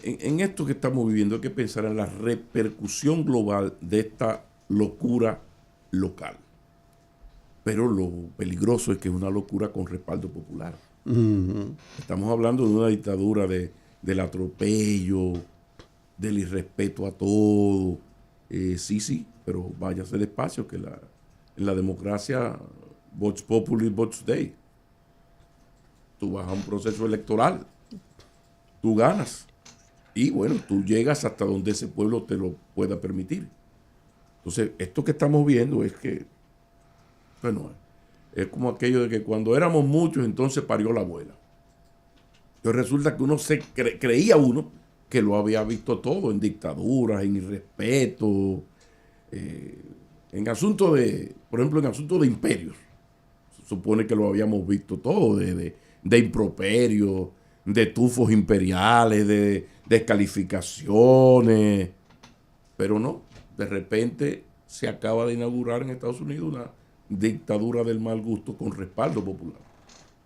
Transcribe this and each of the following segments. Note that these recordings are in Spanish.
en esto que estamos viviendo hay que pensar en la repercusión global de esta locura local. Pero lo peligroso es que es una locura con respaldo popular. Estamos hablando de una dictadura del atropello, del irrespeto a todo. Sí, pero váyase despacio, que en la democracia, vox populi, vox dei. Tú vas a un proceso electoral, tú ganas. Y bueno, tú llegas hasta donde ese pueblo te lo pueda permitir. Entonces, esto que estamos viendo es que, bueno, es como aquello de que cuando éramos muchos, entonces parió la abuela. Entonces resulta que uno creía que lo había visto todo en dictaduras, en irrespeto, en asuntos por ejemplo, en asuntos de imperios. Se supone que lo habíamos visto todo, de improperios, de tufos imperiales, de descalificaciones, pero no, de repente se acaba de inaugurar en Estados Unidos una dictadura del mal gusto con respaldo popular.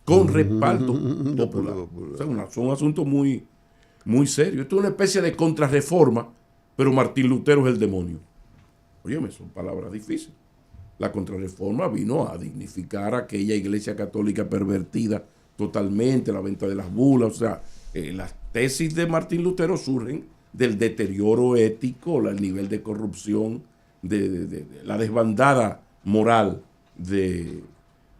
Con respaldo popular. O sea, son asuntos muy, muy serios. Esto es una especie de contrarreforma, pero Martín Lutero es el demonio. Óyeme, son palabras difíciles. La contrarreforma vino a dignificar a aquella iglesia católica pervertida totalmente, la venta de las bulas. O sea, las tesis de Martín Lutero surgen del deterioro ético, el nivel de corrupción, de la desbandada moral de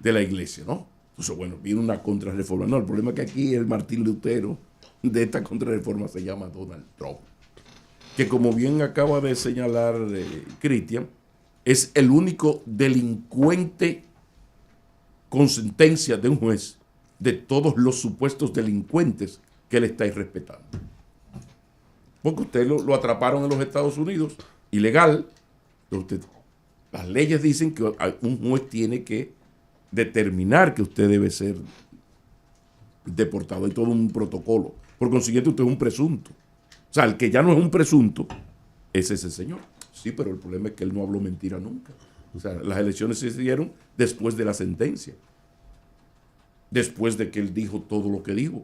la iglesia, ¿no? Entonces, bueno, viene una contrarreforma. No, el problema es que aquí el Martín Lutero de esta contrarreforma se llama Donald Trump, que como bien acaba de señalar Cristian, es el único delincuente con sentencia de un juez de todos los supuestos delincuentes que él está irrespetando. Porque usted lo atraparon en los Estados Unidos, ilegal. Las leyes dicen que un juez tiene que determinar que usted debe ser deportado. Hay todo un protocolo. Por consiguiente, usted es un presunto. O sea, el que ya no es un presunto es ese señor. Sí, pero el problema es que él no habló mentira nunca. O sea, las elecciones se dieron después de la sentencia. Después de que él dijo todo lo que dijo.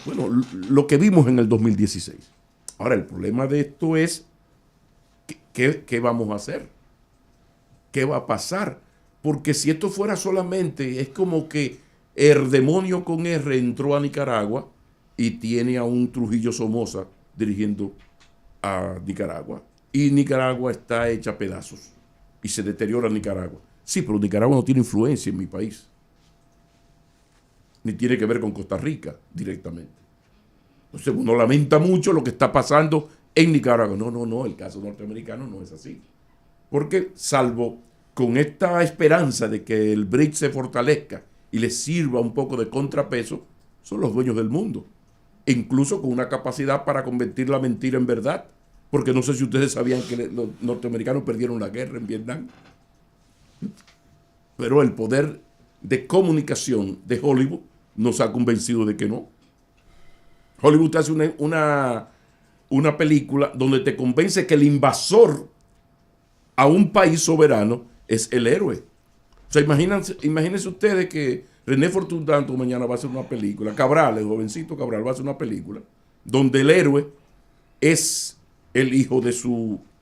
Bueno, lo que vimos en el 2016. Ahora, el problema de esto es ¿qué vamos a hacer? ¿Qué va a pasar? Porque si esto fuera solamente, es como que el demonio con R entró a Nicaragua y tiene a un Trujillo Somoza dirigiendo a Nicaragua. Y Nicaragua está hecha a pedazos. Y se deteriora Nicaragua. Sí, pero Nicaragua no tiene influencia en mi país. Ni tiene que ver con Costa Rica directamente. Entonces uno lamenta mucho lo que está pasando en Nicaragua. No, el caso norteamericano no es así. Porque salvo con esta esperanza de que el BRICS se fortalezca y les sirva un poco de contrapeso, son los dueños del mundo. E incluso con una capacidad para convertir la mentira en verdad. Porque no sé si ustedes sabían que los norteamericanos perdieron la guerra en Vietnam. Pero el poder de comunicación de Hollywood nos ha convencido de que no. Hollywood hace una película donde te convence que el invasor a un país soberano es el héroe. O sea, imagínense ustedes que René Fortunato mañana va a hacer una película, Cabral, el jovencito Cabral va a hacer una película donde el héroe es el hijo de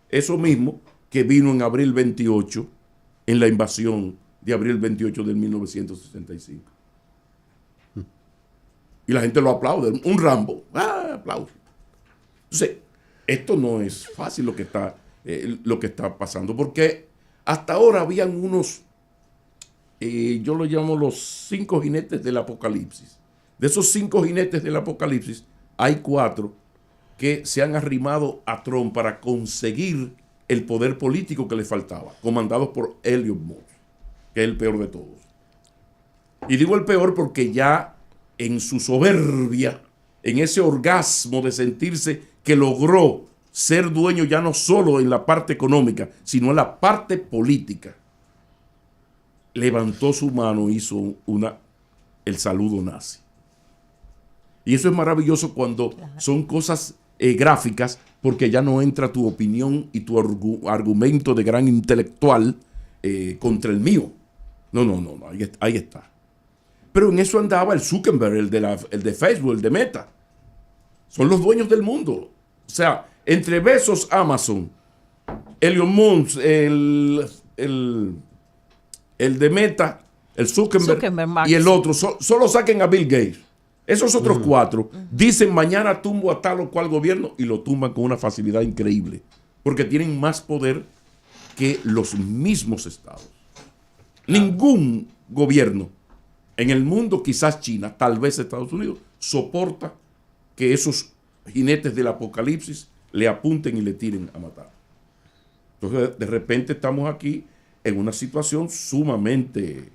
eso mismo que vino en abril 28, en la invasión de abril 28 del 1965. Y la gente lo aplaude, un Rambo, aplauso. Entonces, esto no es fácil lo que está pasando, porque hasta ahora habían unos, yo lo llamo los 5 jinetes del apocalipsis. De esos 5 jinetes del apocalipsis, hay 4 que se han arrimado a Trump para conseguir el poder político que le faltaba, comandados por Elliot Moore, que es el peor de todos. Y digo el peor porque ya en su soberbia, en ese orgasmo de sentirse que logró ser dueño ya no solo en la parte económica, sino en la parte política, levantó su mano e hizo el saludo nazi. Y eso es maravilloso cuando son cosas gráficas, porque ya no entra tu opinión y tu argumento de gran intelectual contra el mío. No, ahí está. Pero en eso andaba el Zuckerberg, el de Facebook, el de Meta. Son los dueños del mundo. O sea, entre Bezos, Amazon, Elon Musk, el de Meta, el Zuckerberg y el otro, solo saquen a Bill Gates. Esos otros cuatro dicen mañana tumbo a tal o cual gobierno y lo tumban con una facilidad increíble. Porque tienen más poder que los mismos estados. Ningún gobierno en el mundo, quizás China, tal vez Estados Unidos, soporta que esos jinetes del apocalipsis le apunten y le tiren a matar. Entonces, de repente estamos aquí en una situación sumamente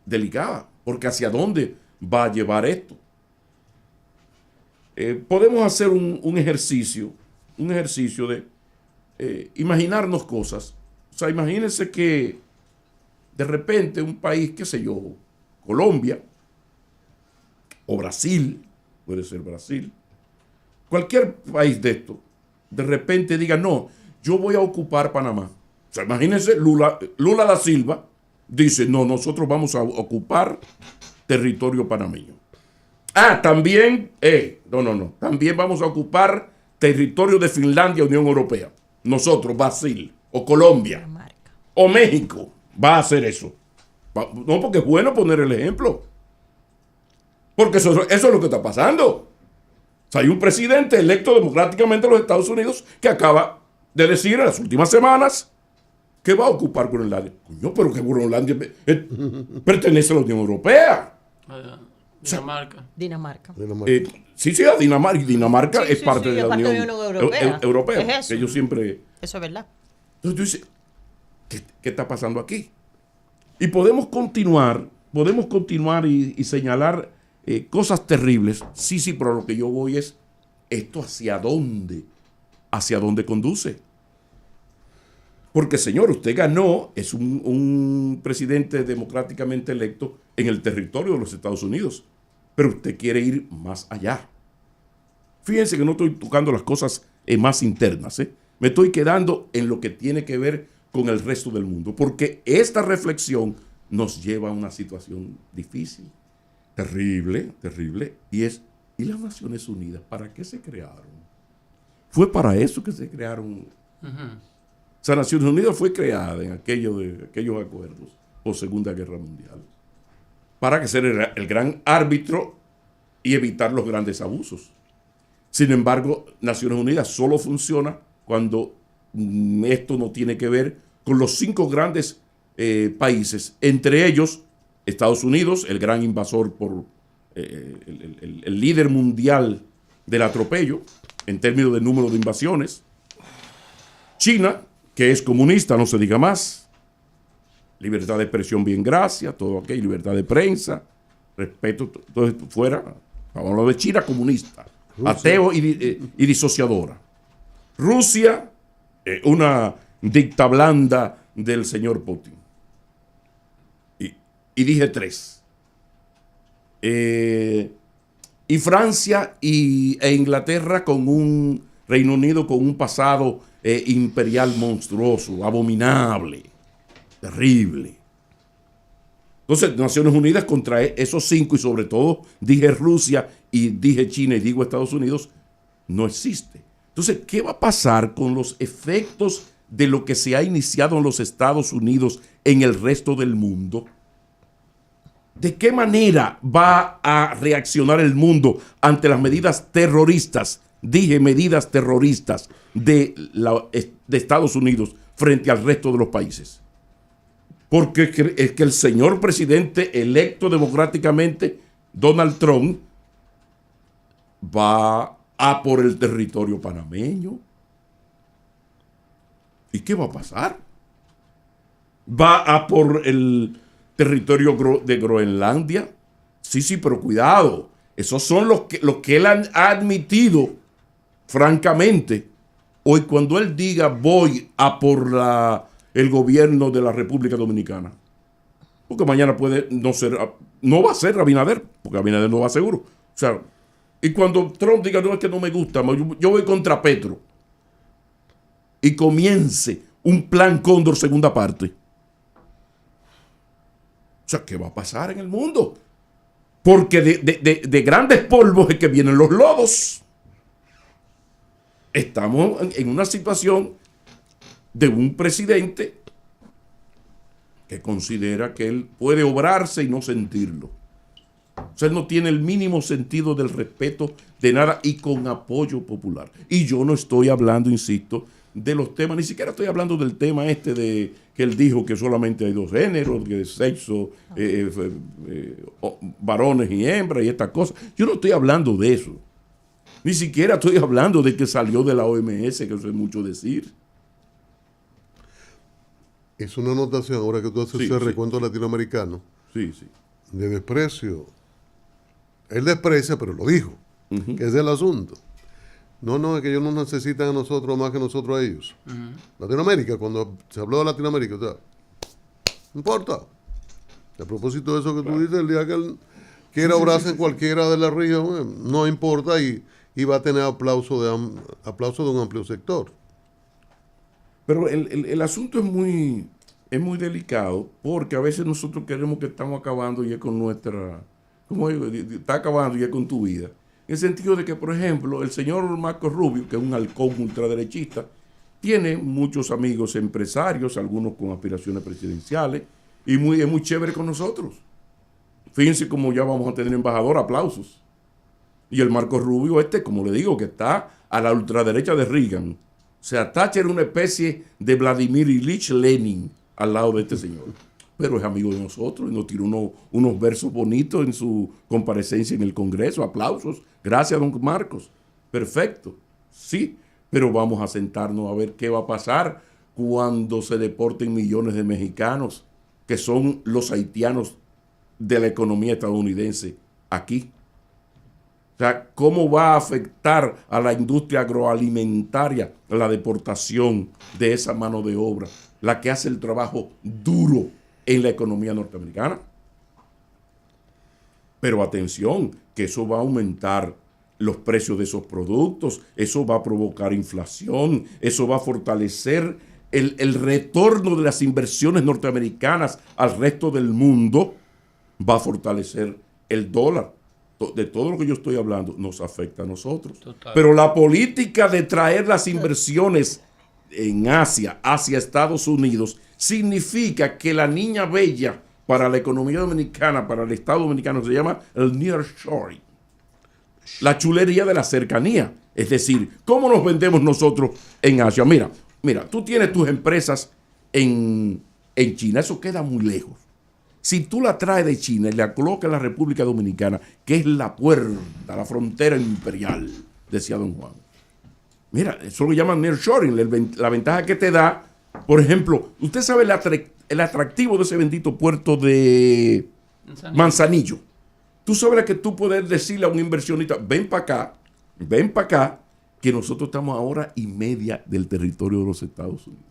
delicada, porque ¿hacia dónde va a llevar esto? Podemos hacer un ejercicio de imaginarnos cosas. O sea, imagínense que de repente un país, qué sé yo, Colombia o Brasil, puede ser Brasil, cualquier país de esto, de repente diga, no, yo voy a ocupar Panamá. O sea, imagínense, Lula da Silva dice, no, nosotros vamos a ocupar territorio panameño. También, también vamos a ocupar territorio de Finlandia, Unión Europea. Nosotros, Brasil, o Colombia, o México, va a hacer eso. No, porque es bueno poner el ejemplo. Porque eso es lo que está pasando. O sea, hay un presidente electo democráticamente en los Estados Unidos que acaba de decir en las últimas semanas que va a ocupar Groenlandia. Coño, pero que Groenlandia pertenece a la Unión Europea. Dinamarca. Sí, a Dinamarca. Dinamarca es parte de la Unión Europea. Es eso. Que yo siempre... Eso es verdad. Entonces tú dices, ¿qué está pasando aquí? Y podemos continuar y señalar cosas terribles. Sí, pero lo que yo voy es, ¿esto hacia dónde conduce? Porque, señor, usted ganó, es un presidente democráticamente electo en el territorio de los Estados Unidos, pero usted quiere ir más allá. Fíjense que no estoy tocando las cosas más internas, me estoy quedando en lo que tiene que ver con el resto del mundo, porque esta reflexión nos lleva a una situación difícil, terrible, ¿y las Naciones Unidas para qué se crearon? Fue para eso que se crearon. O sea, Naciones Unidas fue creada en aquellos acuerdos por Segunda Guerra Mundial para que ser el gran árbitro y evitar los grandes abusos. Sin embargo, Naciones Unidas solo funciona cuando esto no tiene que ver con los 5 grandes países, entre ellos Estados Unidos, el gran invasor el líder mundial del atropello en términos de número de invasiones, China, que es comunista, no se diga más, libertad de expresión, bien, gracias, todo ok, libertad de prensa, respeto, todo esto fuera, vamos a hablar de China comunista, ateo y disociadora. Rusia, una dicta blanda del señor Putin. Y dije 3. Y Francia e Inglaterra con un Reino Unido con un pasado imperial monstruoso, abominable, terrible. Entonces, Naciones Unidas contra esos 5 y sobre todo dije Rusia y dije China y digo Estados Unidos, no existe. Entonces, ¿qué va a pasar con los efectos de lo que se ha iniciado en los Estados Unidos en el resto del mundo? ¿De qué manera va a reaccionar el mundo ante las medidas terroristas? Dije medidas terroristas de Estados Unidos frente al resto de los países. Porque es que el señor presidente electo democráticamente, Donald Trump, va a por el territorio panameño. ¿Y qué va a pasar? Va a por el territorio de Groenlandia. Sí, pero cuidado. Esos son los que él ha admitido francamente. Hoy cuando él diga voy a por el gobierno de la República Dominicana. Porque mañana puede no va a ser Abinader, porque Abinader no va seguro. O sea, y cuando Trump diga no, es que no me gusta, yo voy contra Petro. Y comience un plan Cóndor segunda parte. O sea, ¿qué va a pasar en el mundo? Porque de grandes polvos es que vienen los lodos. Estamos en una situación de un presidente que considera que él puede obrarse y no sentirlo. O sea, él no tiene el mínimo sentido del respeto de nada y con apoyo popular. Y yo no estoy hablando, insisto, de los temas, ni siquiera estoy hablando del tema este de que él dijo que solamente hay dos géneros, que es sexo, varones y hembras y estas cosas. Yo no estoy hablando de eso. Ni siquiera estoy hablando de que salió de la OMS, que eso es mucho decir. Es una anotación, ahora que tú haces ese recuento latinoamericano, de desprecio. Él desprecia, pero lo dijo, que es el asunto. No, es que ellos no necesitan a nosotros más que nosotros a ellos. Latinoamérica, cuando se habló de Latinoamérica, o sea, no importa. A propósito de eso que tú dices, el día que él quiera obrarse en cualquiera de las regiones, no importa y va a tener aplauso de un amplio sector. Pero el asunto es muy delicado, porque a veces nosotros queremos que estamos acabando y es con nuestra... ¿Cómo digo? Está acabando y es con tu vida. En el sentido de que, por ejemplo, el señor Marco Rubio, que es un halcón ultraderechista, tiene muchos amigos empresarios, algunos con aspiraciones presidenciales, y es muy chévere con nosotros. Fíjense cómo ya vamos a tener embajador, aplausos. Y el Marco Rubio como le digo, que está a la ultraderecha de Reagan. O sea, Thatcher era una especie de Vladimir Ilich Lenin al lado de este señor. Pero es amigo de nosotros y nos tiró unos versos bonitos en su comparecencia en el Congreso. Aplausos. Gracias, don Marcos. Perfecto. Sí, pero vamos a sentarnos a ver qué va a pasar cuando se deporten millones de mexicanos, que son los haitianos de la economía estadounidense aquí. O sea, ¿cómo va a afectar a la industria agroalimentaria la deportación de esa mano de obra, la que hace el trabajo duro en la economía norteamericana? Pero atención, que eso va a aumentar los precios de esos productos, eso va a provocar inflación, eso va a fortalecer el retorno de las inversiones norteamericanas al resto del mundo, va a fortalecer el dólar. De todo lo que yo estoy hablando nos afecta a nosotros. Total. Pero la política de traer las inversiones en Asia hacia Estados Unidos significa que la niña bella para la economía dominicana, para el Estado dominicano, se llama el nearshoring. La chulería de la cercanía. Es decir, ¿cómo nos vendemos nosotros en Asia? Mira, tú tienes tus empresas en China, eso queda muy lejos. Si tú la traes de China y la colocas en la República Dominicana, que es la puerta, la frontera imperial, decía don Juan. Mira, eso lo llaman nearshoring, la ventaja que te da. Por ejemplo, usted sabe el atractivo de ese bendito puerto de Manzanillo. Tú sabes que tú puedes decirle a un inversionista, ven para acá, que nosotros estamos a hora y media del territorio de los Estados Unidos.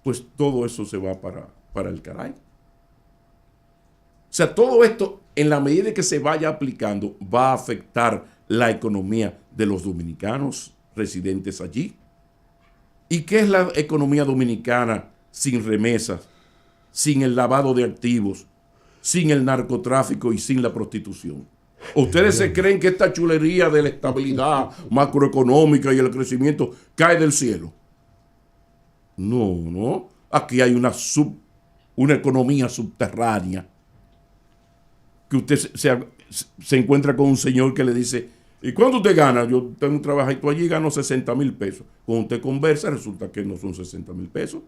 Pues todo eso se va para el caray. O sea, todo esto, en la medida que se vaya aplicando, va a afectar la economía de los dominicanos residentes allí. ¿Y qué es la economía dominicana sin remesas, sin el lavado de activos, sin el narcotráfico y sin la prostitución? ¿Ustedes se creen que esta chulería de la estabilidad macroeconómica y el crecimiento cae del cielo? No. Aquí hay una economía subterránea. Que usted se encuentra con un señor que le dice, ¿y cuánto usted gana? Yo tengo un trabajito allí y gano 60,000 pesos. Cuando usted conversa, resulta que no son 60,000 pesos,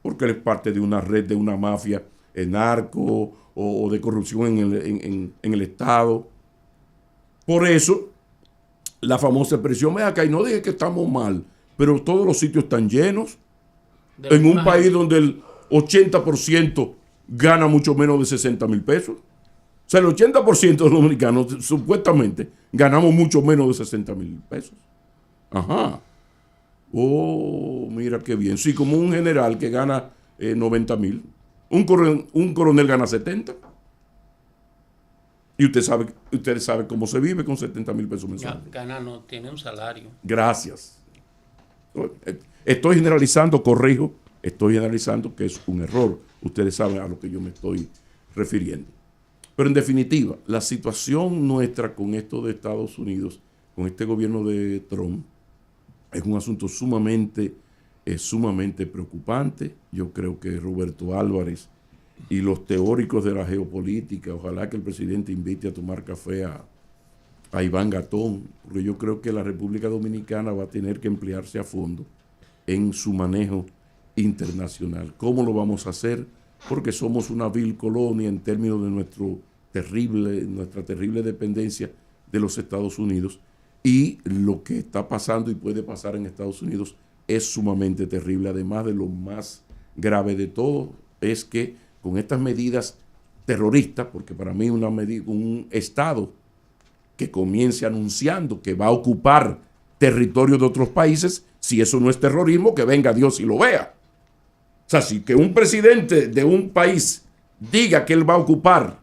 porque él es parte de una red, de una mafia narco o de corrupción en el Estado. Por eso, la famosa expresión, vea acá, y no dije que estamos mal, pero todos los sitios están llenos. En un país donde el 80% gana mucho menos de 60,000 pesos. O sea, el 80% de los dominicanos supuestamente ganamos mucho menos de 60,000 pesos. Ajá. Oh, mira qué bien. Sí, como un general que gana 90,000. Un coronel gana 70. Y usted sabe cómo se vive con 70,000 pesos mensuales. No, tiene un salario. Gracias. Estoy generalizando, corrijo. Estoy generalizando que es un error. Ustedes saben a lo que yo me estoy refiriendo. Pero en definitiva, la situación nuestra con esto de Estados Unidos, con este gobierno de Trump, es un asunto sumamente preocupante. Yo creo que Roberto Álvarez y los teóricos de la geopolítica, ojalá que el presidente invite a tomar café a Iván Gatón, porque yo creo que la República Dominicana va a tener que emplearse a fondo en su manejo internacional. ¿Cómo lo vamos a hacer? Porque somos una vil colonia en términos de nuestra terrible dependencia de los Estados Unidos, y lo que está pasando y puede pasar en Estados Unidos es sumamente terrible. Además de lo más grave de todo es que con estas medidas terroristas, porque para mí un Estado que comience anunciando que va a ocupar territorio de otros países, si eso no es terrorismo, que venga Dios y lo vea. O sea, si que un presidente de un país diga que él va a ocupar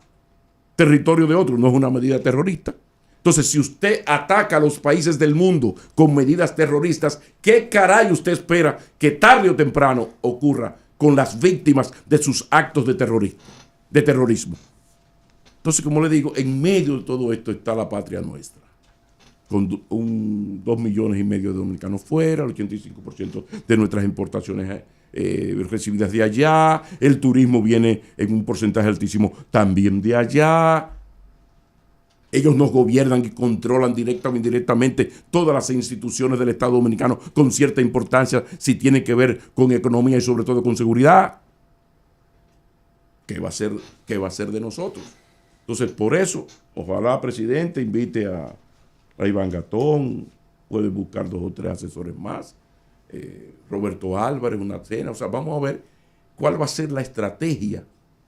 territorio de otro, no es una medida terrorista. Entonces, si usted ataca a los países del mundo con medidas terroristas, ¿qué caray usted espera que tarde o temprano ocurra con las víctimas de sus actos de terrorismo? Entonces, como le digo, en medio de todo esto está la patria nuestra, con 2,5 millones de dominicanos fuera, el 85% de nuestras importaciones recibidas de allá, el turismo viene en un porcentaje altísimo también de allá. Ellos nos gobiernan y controlan directa o indirectamente todas las instituciones del Estado Dominicano con cierta importancia si tienen que ver con economía y sobre todo con seguridad. ¿Qué va a ser de nosotros? Entonces, por eso, ojalá, presidente, invite a Iván Gatón, puede buscar 2 o 3 asesores más, Roberto Álvarez, una cena. O sea, vamos a ver cuál va a ser la estrategia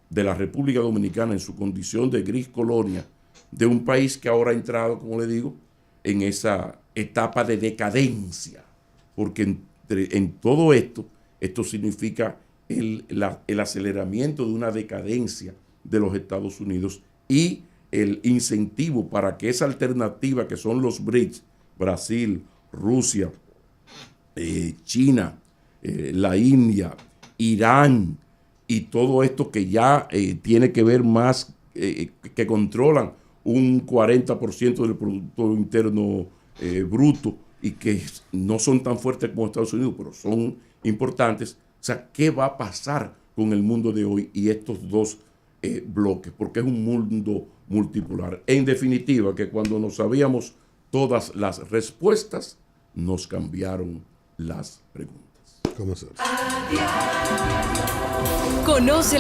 de la República Dominicana en su condición de gris colonia, de un país que ahora ha entrado, como le digo, en esa etapa de decadencia, porque en todo esto significa el aceleramiento de una decadencia de los Estados Unidos y el incentivo para que esa alternativa que son los BRICS, Brasil, Rusia, China, la India, Irán y todo esto que ya tiene que ver más, que controlan un 40% del Producto Interno Bruto y que no son tan fuertes como Estados Unidos, pero son importantes. O sea, ¿qué va a pasar con el mundo de hoy y estos dos bloques? Porque es un mundo multipolar. En definitiva, que cuando no sabíamos todas las respuestas, nos cambiaron las preguntas. ¿Cómo se hace? Conoce la